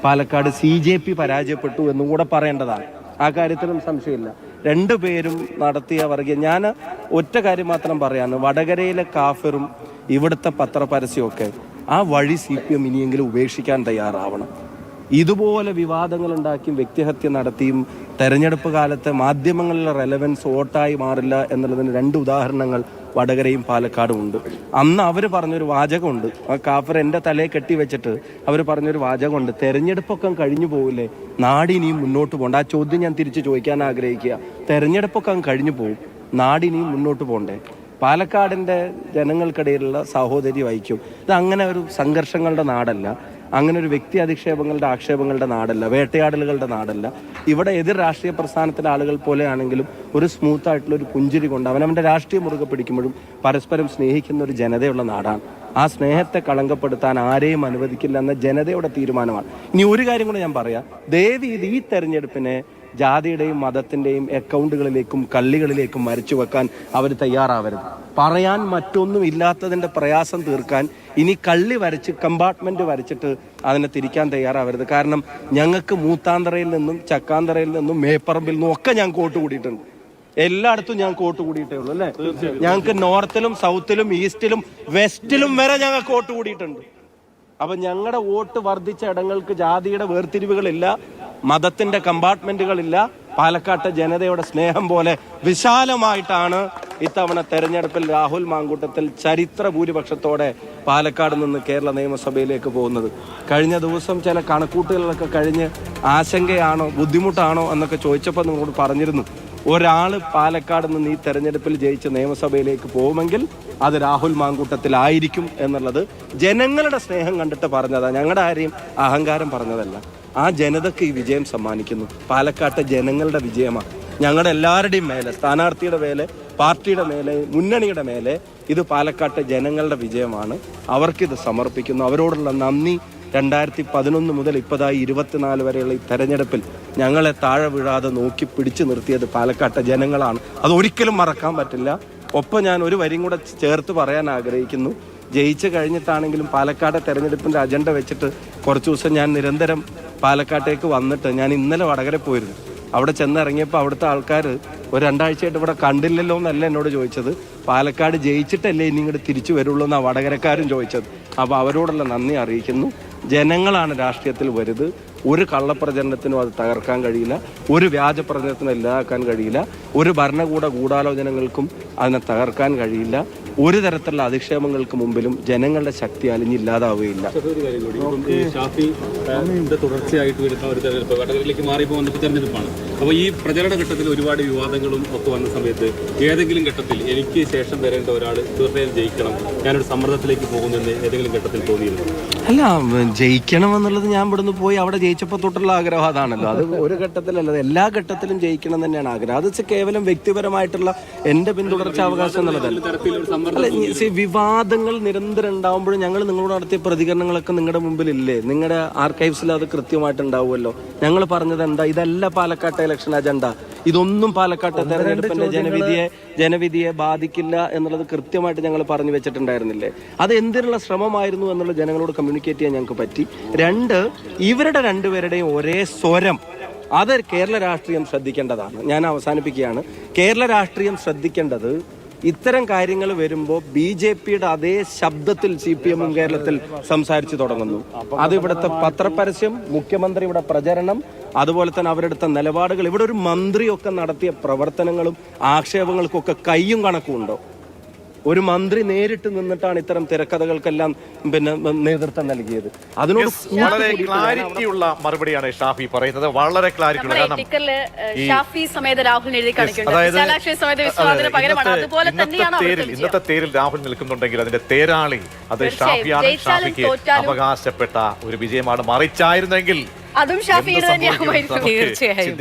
Palakkad CJP പരാജയപ്പെട്ടു എന്നും കൂടെ പറയേണ്ടതാണ്. ആ കാര്യത്തിലും സംശയമില്ല. രണ്ടുപേരും നടത്തിയ വർഗീയ, ഞാൻ ഒറ്റ കാര്യം മാത്രം പറയാണ്, വടകരയിലെ കാഫിറും ഇവിടുത്തെ പത്രപരസ്യമൊക്കെ ആ വഴി CPM ഇനിയെങ്കിലും ഉപേക്ഷിക്കാൻ തയ്യാറാവണം. ഇതുപോലെ വിവാദങ്ങൾ ഉണ്ടാക്കിയും വ്യക്തിഹത്യ നടത്തിയും തെരഞ്ഞെടുപ്പ് കാലത്തെ മാധ്യമങ്ങളിലെ റെലവൻസ് വോട്ടായി മാറില്ല എന്നുള്ളതിന് 2 ഉദാഹരണങ്ങൾ വടകരയും പാലക്കാടും ഉണ്ട്. അന്ന് അവർ പറഞ്ഞൊരു വാചകമുണ്ട്, ആ കാഫർ എൻ്റെ തലയെ കെട്ടിവെച്ചിട്ട് അവർ പറഞ്ഞൊരു വാചകമുണ്ട്, തെരഞ്ഞെടുപ്പൊക്കെ കഴിഞ്ഞു പോകില്ലേ, നാടിനിയും മുന്നോട്ട് പോകണ്ട. ആ ചോദ്യം ഞാൻ തിരിച്ച് ചോദിക്കാൻ ആഗ്രഹിക്കുക. തെരഞ്ഞെടുപ്പൊക്കെ കഴിഞ്ഞു പോകും, നാടിനിയും മുന്നോട്ട് പോകണ്ടേ? പാലക്കാടിൻ്റെ ജനങ്ങൾക്കിടയിലുള്ള സഹോദരി ഐക്യം ഇത് അങ്ങനെ ഒരു സംഘർഷങ്ങളുടെ നാടല്ല, അങ്ങനെ ഒരു വ്യക്തി അധിക്ഷേപങ്ങളുടെ ആക്ഷേപങ്ങളുടെ നാടല്ല, വേട്ടയാടലുകളുടെ നാടല്ല. ഇവിടെ എതിർ രാഷ്ട്രീയ പ്രസ്ഥാനത്തിലെ ആളുകൾ പോലെയാണെങ്കിലും ഒരു സ്മൂത്ത് ആയിട്ടുള്ള ഒരു പുഞ്ചിരി കൊണ്ട് അവനവൻ്റെ രാഷ്ട്രീയം മുറുകെ പിടിക്കുമ്പോഴും പരസ്പരം സ്നേഹിക്കുന്ന ഒരു ജനതയുള്ള നാടാണ്. ആ സ്നേഹത്തെ കളങ്കപ്പെടുത്താൻ ആരെയും അനുവദിക്കില്ല എന്ന ജനതയുടെ തീരുമാനമാണ്. ഇനി ഒരു കാര്യം കൂടെ ഞാൻ പറയാം, ദയവ് ചെയ്ത് ഈ തെരഞ്ഞെടുപ്പിനെ ജാതിയുടെയും മതത്തിൻ്റെയും അക്കൗണ്ടുകളിലേക്കും കള്ളികളിലേക്കും മരിച്ചു വെക്കാൻ അവർ തയ്യാറാവരുത്. പറയാൻ മറ്റൊന്നും ഇല്ലാത്തതിൻ്റെ പ്രയാസം തീർക്കാൻ ഇനി കള്ളി വരച്ച് കമ്പാർട്ട്മെൻറ്റ് വരച്ചിട്ട് അതിനെ തിരിക്കാൻ തയ്യാറാവരുത്. കാരണം ഞങ്ങൾക്ക് മൂത്താന്തറയിൽ നിന്നും ചക്കാന്തറയിൽ നിന്നും മേപ്പറമ്പിൽ നിന്നും ഒക്കെ ഞാൻ കോട്ട് കൂടിയിട്ടുണ്ട്. എല്ലായിടത്തും ഞാൻ കോട്ട് കൂടിയിട്ടേ ഉള്ളൂ അല്ലേ. ഞങ്ങൾക്ക് നോർത്തിലും സൗത്തിലും ഈസ്റ്റിലും വെസ്റ്റിലും വരെ ഞങ്ങൾ കോട്ട് കൂടിയിട്ടുണ്ട്. അപ്പം ഞങ്ങളുടെ വോട്ട് വർദ്ധിച്ച ഇടങ്ങൾക്ക് ജാതിയുടെ വേർതിരിവുകളില്ല, മതത്തിന്റെ കമ്പാർട്ട്മെന്റുകളില്ല. പാലക്കാട്ടെ ജനതയുടെ സ്നേഹം പോലെ വിശാലമായിട്ടാണ് ഇത്തവണ തെരഞ്ഞെടുപ്പിൽ രാഹുൽ മാങ്കൂട്ടത്തിൽ ചരിത്ര ഭൂരിപക്ഷത്തോടെ പാലക്കാട് നിന്ന് കേരള നിയമസഭയിലേക്ക് പോകുന്നത്. കഴിഞ്ഞ ദിവസം ചില കണക്കൂട്ടുകളിലൊക്കെ കഴിഞ്ഞ് ആശങ്കയാണോ ബുദ്ധിമുട്ടാണോ എന്നൊക്കെ ചോദിച്ചപ്പോൾ നിങ്ങളോട് പറഞ്ഞിരുന്നു, ഒരാൾ പാലക്കാട് നിന്ന് ഈ തെരഞ്ഞെടുപ്പിൽ ജയിച്ച് നിയമസഭയിലേക്ക് പോകുമെങ്കിൽ അത് രാഹുൽ മാങ്കൂട്ടത്തിലായിരിക്കും എന്നുള്ളത് ജനങ്ങളുടെ സ്നേഹം കണ്ടിട്ട് പറഞ്ഞതാണ്, ഞങ്ങളുടെ ആരെയും അഹങ്കാരം പറഞ്ഞതല്ല. ആ ജനതയ്ക്ക് ഈ വിജയം സമ്മാനിക്കുന്നു. പാലക്കാട്ടെ ജനങ്ങളുടെ വിജയമാണ്. ഞങ്ങളുടെ എല്ലാവരുടെയും മേലെ, സ്ഥാനാർത്ഥിയുടെ മേലെ, പാർട്ടിയുടെ മേലെ, മുന്നണിയുടെ മേലെ ഇത് പാലക്കാട്ടെ ജനങ്ങളുടെ വിജയമാണ്. അവർക്കിത് സമർപ്പിക്കുന്നു. അവരോടുള്ള നന്ദി 2011 മുതൽ ഇപ്പതായി 24 വരെയുള്ള ഈ തെരഞ്ഞെടുപ്പിൽ ഞങ്ങളെ താഴെ വീഴാതെ നോക്കി പിടിച്ചു നിർത്തിയത് പാലക്കാട്ടെ ജനങ്ങളാണ്. അതൊരിക്കലും മറക്കാൻ പറ്റില്ല. ഒപ്പം ഞാൻ ഒരു വരിയും കൂടെ ചേർത്ത് പറയാൻ ആഗ്രഹിക്കുന്നു. ജയിച്ചു കഴിഞ്ഞിട്ടാണെങ്കിലും പാലക്കാട് തെരഞ്ഞെടുപ്പിൻ്റെ അജണ്ട വെച്ചിട്ട് കുറച്ച് ദിവസം ഞാൻ നിരന്തരം പാലക്കാട്ടേക്ക് വന്നിട്ട്, ഞാൻ ഇന്നലെ വടകര പോയിരുന്നു. അവിടെ ചെന്നിറങ്ങിയപ്പോൾ അവിടുത്തെ ആൾക്കാർ ഒരു 2 ആഴ്ചയായിട്ട് ഇവിടെ കണ്ടില്ലല്ലോ എന്നല്ല എന്നോട് ചോദിച്ചത്, പാലക്കാട് ജയിച്ചിട്ടല്ലേ ഇനി ഇങ്ങോട്ട് തിരിച്ചു വരുള്ളൂ എന്നാണ് വടകരക്കാരും ചോദിച്ചത്. അപ്പോൾ അവരോടുള്ള നന്ദി അറിയിക്കുന്നു. ജനങ്ങളാണ് രാഷ്ട്രീയത്തിൽ വരുത്. ഒരു കള്ളപ്രചരണത്തിനും അത് തകർക്കാൻ കഴിയില്ല, ഒരു വ്യാജ പ്രചരണത്തിനും ഇല്ലാതാക്കാൻ കഴിയില്ല, ഒരു ഭരണകൂട ഗൂഢാലോചനകൾക്കും അതിനെ തകർക്കാൻ കഴിയില്ല. ഒരു തരത്തിലുള്ള അധിക്ഷേപങ്ങൾക്ക് മുമ്പിലും ജനങ്ങളുടെ ശക്തി അലിഞ്ഞില്ലാതാവുകയില്ല. തുടർച്ചയായിട്ട് വരുന്ന ഒരു തെരഞ്ഞെടുപ്പ് വടകരയിലേക്ക് മാറിയപ്പോൾ വന്നിട്ട് തെരഞ്ഞെടുപ്പാണ്. അപ്പോൾ ഈ പ്രചരണ ഘട്ടത്തിൽ ഒരുപാട് വിവാദങ്ങളും ഒക്കെ വന്ന സമയത്ത് ഏതെങ്കിലും ഘട്ടത്തിൽ എനിക്ക് ശേഷം വരേണ്ട ഒരാൾ തീർച്ചയായും ജയിക്കണം, ഞാനൊരു സമ്മർദ്ദത്തിലേക്ക് പോകുന്നെന്ന് ഏതെങ്കിലും ഘട്ടത്തിൽ തോന്നിയിരുന്നു? അല്ല, ജയിക്കണം എന്നുള്ളത് ഞാൻ ഇവിടുന്ന് പോയി അവിടെ ജയിച്ചപ്പോൾ തൊട്ടുള്ള ആഗ്രഹം അതാണല്ലോ. അത് ഒരു ഘട്ടത്തിലല്ല, എല്ലാ ഘട്ടത്തിലും ജയിക്കണം തന്നെയാണ് ആഗ്രഹം. അത് കേവലം വ്യക്തിപരമായിട്ടുള്ള എൻ്റെ പിന്തുടർച്ചാവകാശം എന്നുള്ളതല്ല. വിവാദങ്ങൾ നിരന്തരം ഉണ്ടാവുമ്പോഴും ഞങ്ങൾ നിങ്ങളോട് നടത്തിയ പ്രതികരണങ്ങളൊക്കെ നിങ്ങളുടെ മുമ്പിലില്ലേ, നിങ്ങളുടെ ആർക്കൈവ്സിൽ അത് കൃത്യമായിട്ട് ഉണ്ടാവുമല്ലോ. ഞങ്ങൾ പറഞ്ഞത് എന്താ, ഇതല്ല പാലക്കാട്ടെ ഇലക്ഷൻ അജണ്ട, ഇതൊന്നും പാലക്കാട്ടെ തെരഞ്ഞെടുപ്പിന്റെ ജനവിധിയെ ബാധിക്കില്ല എന്നുള്ളത് കൃത്യമായിട്ട് ഞങ്ങൾ പറഞ്ഞു വെച്ചിട്ടുണ്ടായിരുന്നില്ലേ. അത് എന്തിനുള്ള ശ്രമമായിരുന്നു എന്നുള്ളത് ജനങ്ങളോട് കമ്മ്യൂണിക്കേറ്റ് ചെയ്യാൻ ഞങ്ങൾക്ക് പറ്റി. 2, ഇവരുടെ രണ്ടുപേരുടെയും ഒരേ സ്വരം, അത് കേരള രാഷ്ട്രീയം ശ്രദ്ധിക്കേണ്ടതാണ്. ഞാൻ അവസാനിപ്പിക്കുകയാണ്. കേരള രാഷ്ട്രീയം ശ്രദ്ധിക്കേണ്ടത്, ഇത്തരം കാര്യങ്ങൾ വരുമ്പോൾ BJPയുടെ അതേ ശബ്ദത്തിൽ CPM കേരളത്തിൽ സംസാരിച്ചു തുടങ്ങുന്നു. അത് ഇവിടുത്തെ പത്രപരസ്യം, മുഖ്യമന്ത്രിയുടെ പ്രചരണം, അതുപോലെ തന്നെ അവരെടുത്ത നിലപാടുകൾ, ഇവിടെ ഒരു മന്ത്രിയൊക്കെ നടത്തിയ പ്രവർത്തനങ്ങളും ആക്ഷേപങ്ങൾക്കൊക്കെ കയ്യും കണക്കും ഉണ്ടോ? ഒരു മന്ത്രി നേരിട്ട് നിന്നിട്ടാണ് ഇത്തരം തിരക്കഥകൾക്കെല്ലാം നേതൃത്വം നൽകിയത്. അതിനോട് വളരെ ക്ലാരിറ്റിയുള്ള മറുപടിയാണ് ഷാഫി പറയുന്നത്. വളരെ ക്ലാരിറ്റിയുള്ള, ഇന്നത്തെ തേരിൽ രാഹുൽ നിൽക്കുന്നുണ്ടെങ്കിൽ അതിന്റെ തേരാളി അത് ഷാഫിയാണ്. ഷാഫിക്ക് അവകാശപ്പെട്ട ഒരു വിജയമാണ്. മറിച്ചായിരുന്നെങ്കിൽ അതും ഷാഫിയുടെ തന്നെയാകുമായിരുന്നു തീർച്ചയായും.